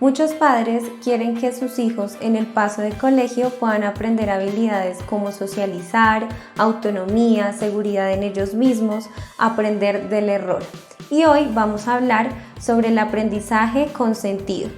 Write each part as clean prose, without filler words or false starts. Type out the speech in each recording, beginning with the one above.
Muchos padres quieren que sus hijos en el paso de colegio puedan aprender habilidades como socializar, autonomía, seguridad en ellos mismos, aprender del error. Y hoy vamos a hablar sobre el aprendizaje con sentido.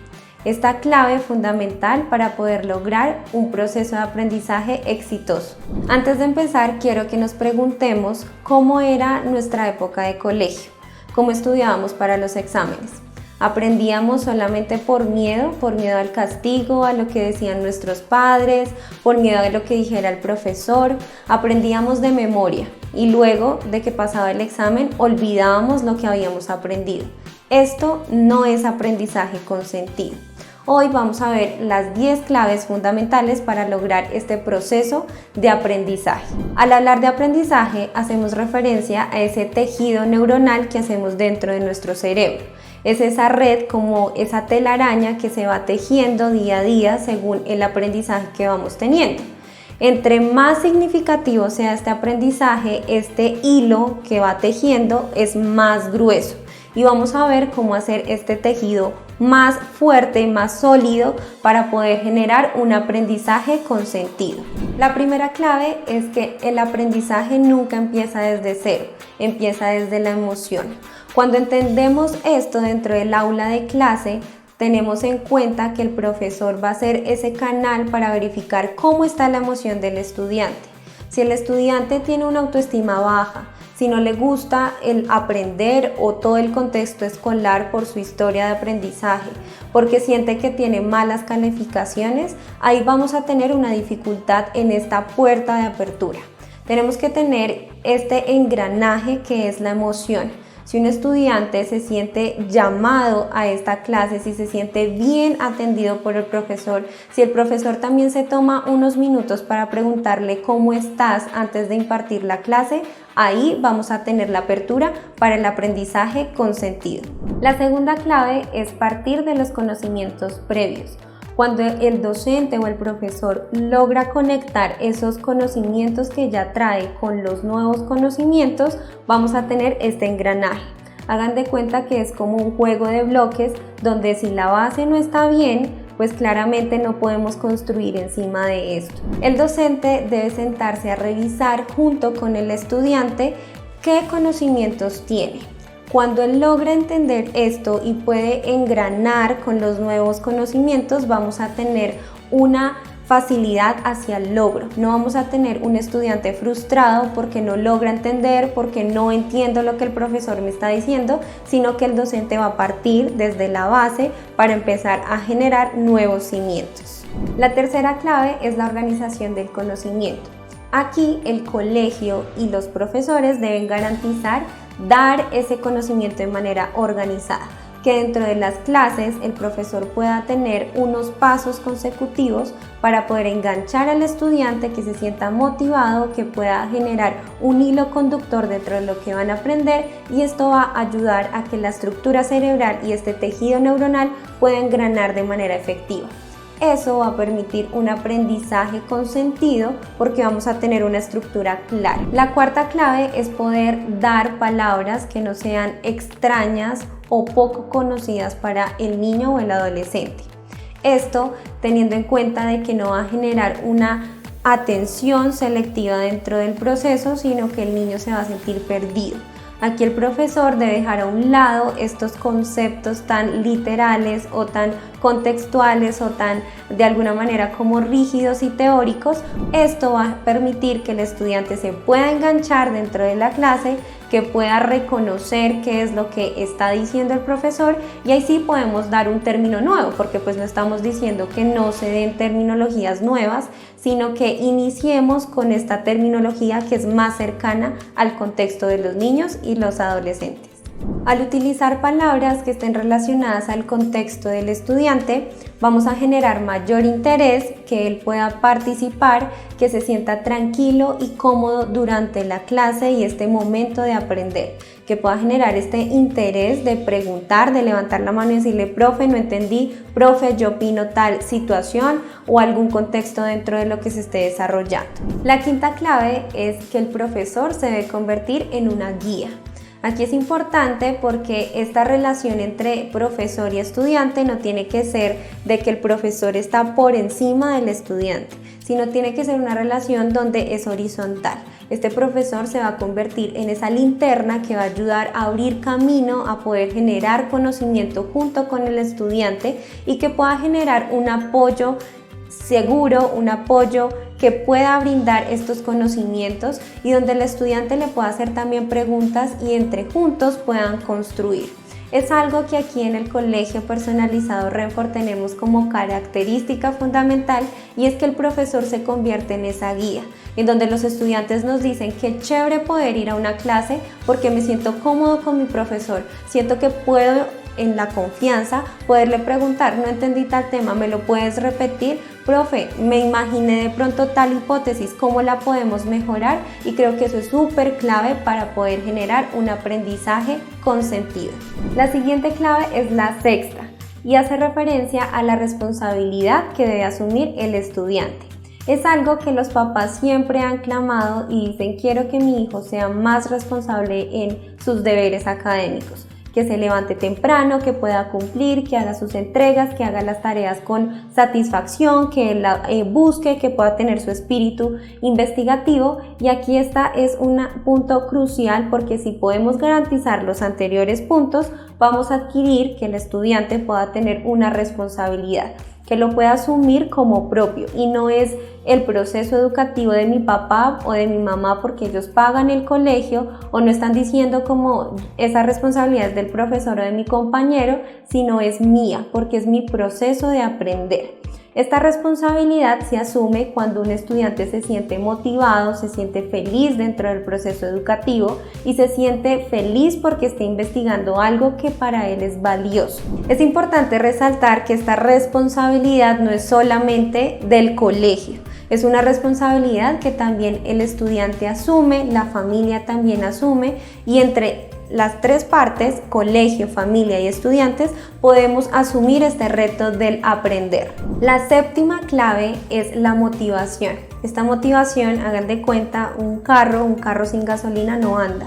Esta clave fundamental para poder lograr un proceso de aprendizaje exitoso. Antes de empezar, quiero que nos preguntemos cómo era nuestra época de colegio, cómo estudiábamos para los exámenes. ¿Aprendíamos solamente por miedo al castigo, a lo que decían nuestros padres, por miedo a lo que dijera el profesor? Aprendíamos de memoria y luego de que pasaba el examen olvidábamos lo que habíamos aprendido. Esto no es aprendizaje con sentido. Hoy vamos a ver las 10 claves fundamentales para lograr este proceso de aprendizaje. Al hablar de aprendizaje, hacemos referencia a ese tejido neuronal que hacemos dentro de nuestro cerebro. Es esa red, como esa telaraña que se va tejiendo día a día según el aprendizaje que vamos teniendo. Entre más significativo sea este aprendizaje, este hilo que va tejiendo es más grueso. Y vamos a ver cómo hacer este tejido más fuerte y más sólido para poder generar un aprendizaje con sentido. La primera clave es que el aprendizaje nunca empieza desde cero, empieza desde la emoción. Cuando entendemos esto dentro del aula de clase, tenemos en cuenta que el profesor va a ser ese canal para verificar cómo está la emoción del estudiante. Si el estudiante tiene una autoestima baja, si no le gusta el aprender o todo el contexto escolar por su historia de aprendizaje, porque siente que tiene malas calificaciones, ahí vamos a tener una dificultad en esta puerta de apertura. Tenemos que tener este engranaje que es la emoción. Si un estudiante se siente llamado a esta clase, si se siente bien atendido por el profesor, si el profesor también se toma unos minutos para preguntarle cómo estás antes de impartir la clase, ahí vamos a tener la apertura para el aprendizaje con sentido. La segunda clave es partir de los conocimientos previos. Cuando el docente o el profesor logra conectar esos conocimientos que ya trae con los nuevos conocimientos, vamos a tener este engranaje. Hagan de cuenta que es como un juego de bloques donde si la base no está bien, pues claramente no podemos construir encima de esto. El docente debe sentarse a revisar junto con el estudiante qué conocimientos tiene. Cuando él logra entender esto y puede engranar con los nuevos conocimientos, vamos a tener una facilidad hacia el logro. No vamos a tener un estudiante frustrado porque no logra entender, porque no entiendo lo que el profesor me está diciendo, sino que el docente va a partir desde la base para empezar a generar nuevos cimientos. La tercera clave es la organización del conocimiento. Aquí el colegio y los profesores deben garantizar dar ese conocimiento de manera organizada, que dentro de las clases el profesor pueda tener unos pasos consecutivos para poder enganchar al estudiante, que se sienta motivado, que pueda generar un hilo conductor dentro de lo que van a aprender, y esto va a ayudar a que la estructura cerebral y este tejido neuronal pueda engranar de manera efectiva. Eso va a permitir un aprendizaje con sentido porque vamos a tener una estructura clara. La cuarta clave es poder dar palabras que no sean extrañas o poco conocidas para el niño o el adolescente. Esto teniendo en cuenta de que no va a generar una atención selectiva dentro del proceso, sino que el niño se va a sentir perdido. Aquí el profesor debe dejar a un lado estos conceptos tan literales o tan contextuales o tan de alguna manera como rígidos y teóricos. Esto va a permitir que el estudiante se pueda enganchar dentro de la clase, que pueda reconocer qué es lo que está diciendo el profesor, y ahí sí podemos dar un término nuevo, porque pues no estamos diciendo que no se den terminologías nuevas, sino que iniciemos con esta terminología que es más cercana al contexto de los niños y los adolescentes. Al utilizar palabras que estén relacionadas al contexto del estudiante, vamos a generar mayor interés, que él pueda participar, que se sienta tranquilo y cómodo durante la clase y este momento de aprender, que pueda generar este interés de preguntar, de levantar la mano y decirle: profe, no entendí, profe, yo opino tal situación, o algún contexto dentro de lo que se esté desarrollando. La quinta clave es que el profesor se debe convertir en una guía. Aquí es importante porque esta relación entre profesor y estudiante no tiene que ser de que el profesor está por encima del estudiante, sino tiene que ser una relación donde es horizontal. Este profesor se va a convertir en esa linterna que va a ayudar a abrir camino, a poder generar conocimiento junto con el estudiante y que pueda generar un apoyo seguro, un apoyo que pueda brindar estos conocimientos y donde el estudiante le pueda hacer también preguntas y entre juntos puedan construir. Es algo que aquí en el Colegio Personalizado Renfort tenemos como característica fundamental y es que el profesor se convierte en esa guía, en donde los estudiantes nos dicen que chévere poder ir a una clase porque me siento cómodo con mi profesor, siento que puedo en la confianza poderle preguntar, no entendí tal tema, ¿me lo puedes repetir? Profe, me imaginé de pronto tal hipótesis, ¿cómo la podemos mejorar? Y creo que eso es súper clave para poder generar un aprendizaje con sentido. La siguiente clave es la sexta y hace referencia a la responsabilidad que debe asumir el estudiante. Es algo que los papás siempre han clamado y dicen, quiero que mi hijo sea más responsable en sus deberes académicos, que se levante temprano, que pueda cumplir, que haga sus entregas, que haga las tareas con satisfacción, que la busque, que pueda tener su espíritu investigativo. Y aquí es un punto crucial porque si podemos garantizar los anteriores puntos, vamos a adquirir que el estudiante pueda tener una responsabilidad, que lo pueda asumir como propio y no es el proceso educativo de mi papá o de mi mamá porque ellos pagan el colegio o no están diciendo como esa responsabilidad es del profesor o de mi compañero, sino es mía porque es mi proceso de aprender. Esta responsabilidad se asume cuando un estudiante se siente motivado, se siente feliz dentro del proceso educativo y se siente feliz porque está investigando algo que para él es valioso. Es importante resaltar que esta responsabilidad no es solamente del colegio, es una responsabilidad que también el estudiante asume, la familia también asume y entre las tres partes, colegio, familia y estudiantes, podemos asumir este reto del aprender. La séptima clave es la motivación. Esta motivación, hagan de cuenta, un carro sin gasolina no anda.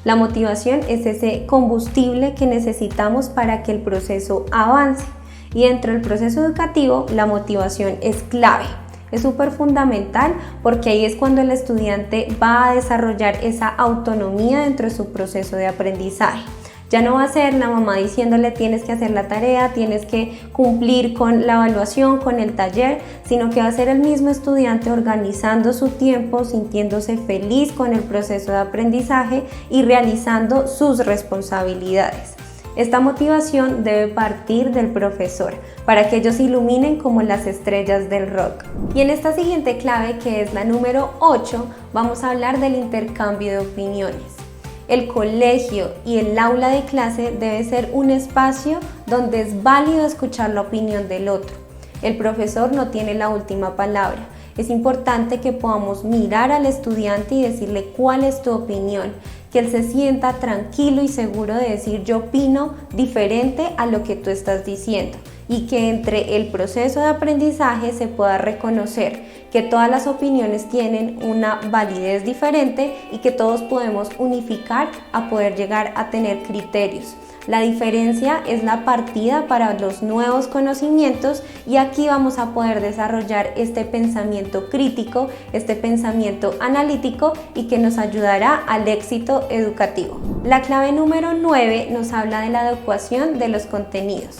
La motivación es ese combustible que necesitamos para que el proceso avance. Y dentro del proceso educativo, la motivación es clave. Es súper fundamental porque ahí es cuando el estudiante va a desarrollar esa autonomía dentro de su proceso de aprendizaje. Ya no va a ser la mamá diciéndole tienes que hacer la tarea, tienes que cumplir con la evaluación, con el taller, sino que va a ser el mismo estudiante organizando su tiempo, sintiéndose feliz con el proceso de aprendizaje y realizando sus responsabilidades. Esta motivación debe partir del profesor para que ellos iluminen como las estrellas del rock. Y en esta siguiente clave, que es la número 8, vamos a hablar del intercambio de opiniones. El colegio y el aula de clase debe ser un espacio donde es válido escuchar la opinión del otro. El profesor no tiene la última palabra. Es importante que podamos mirar al estudiante y decirle cuál es tu opinión, que él se sienta tranquilo y seguro de decir yo opino diferente a lo que tú estás diciendo y que entre el proceso de aprendizaje se pueda reconocer que todas las opiniones tienen una validez diferente y que todos podemos unificar a poder llegar a tener criterios. La diferencia es la partida para los nuevos conocimientos y aquí vamos a poder desarrollar este pensamiento crítico, este pensamiento analítico y que nos ayudará al éxito educativo. La clave número 9 nos habla de la adecuación de los contenidos.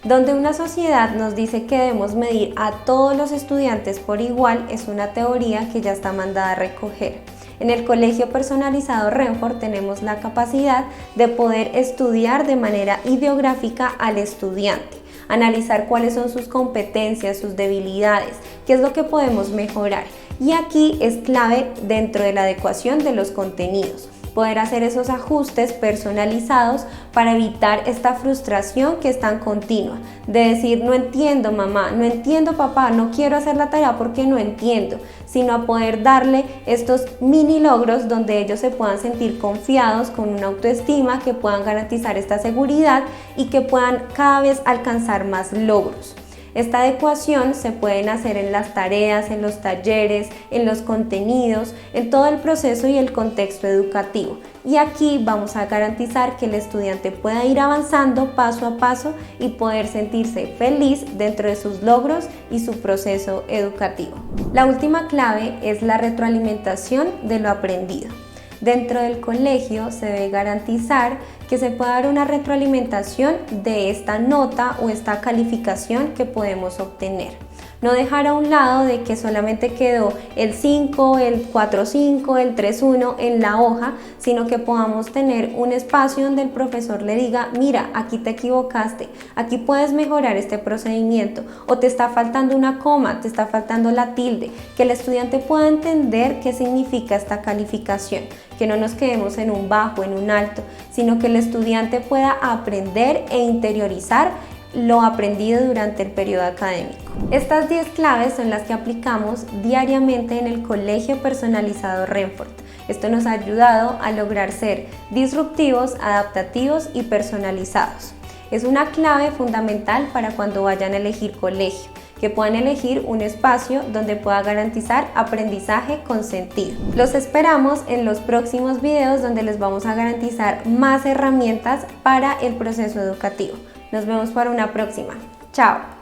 Donde una sociedad nos dice que debemos medir a todos los estudiantes por igual es una teoría que ya está mandada a recoger. En el Colegio Personalizado Renfort tenemos la capacidad de poder estudiar de manera ideográfica al estudiante, analizar cuáles son sus competencias, sus debilidades, qué es lo que podemos mejorar. Y aquí es clave dentro de la adecuación de los contenidos, poder hacer esos ajustes personalizados para evitar esta frustración que es tan continua, de decir no entiendo mamá, no entiendo papá, no quiero hacer la tarea porque no entiendo, sino a poder darle estos mini logros donde ellos se puedan sentir confiados con una autoestima, que puedan garantizar esta seguridad y que puedan cada vez alcanzar más logros. Esta adecuación se pueden hacer en las tareas, en los talleres, en los contenidos, en todo el proceso y el contexto educativo. y aquí vamos a garantizar que el estudiante pueda ir avanzando paso a paso y poder sentirse feliz dentro de sus logros y su proceso educativo. La última clave es la retroalimentación de lo aprendido. Dentro del colegio se debe garantizar que se pueda dar una retroalimentación de esta nota o esta calificación que podemos obtener. No dejar a un lado de que solamente quedó el 5, el 4.5, el 3.1 en la hoja, sino que podamos tener un espacio donde el profesor le diga, mira, aquí te equivocaste, aquí puedes mejorar este procedimiento, o te está faltando una coma, te está faltando la tilde, que el estudiante pueda entender qué significa esta calificación, que no nos quedemos en un bajo, en un alto, sino que el estudiante pueda aprender e interiorizar lo aprendido durante el periodo académico. Estas 10 claves son las que aplicamos diariamente en el Colegio Personalizado Renfort. Esto nos ha ayudado a lograr ser disruptivos, adaptativos y personalizados. Es una clave fundamental para cuando vayan a elegir colegio, que puedan elegir un espacio donde pueda garantizar aprendizaje con sentido. Los esperamos en los próximos videos donde les vamos a garantizar más herramientas para el proceso educativo. Nos vemos para una próxima. Chao.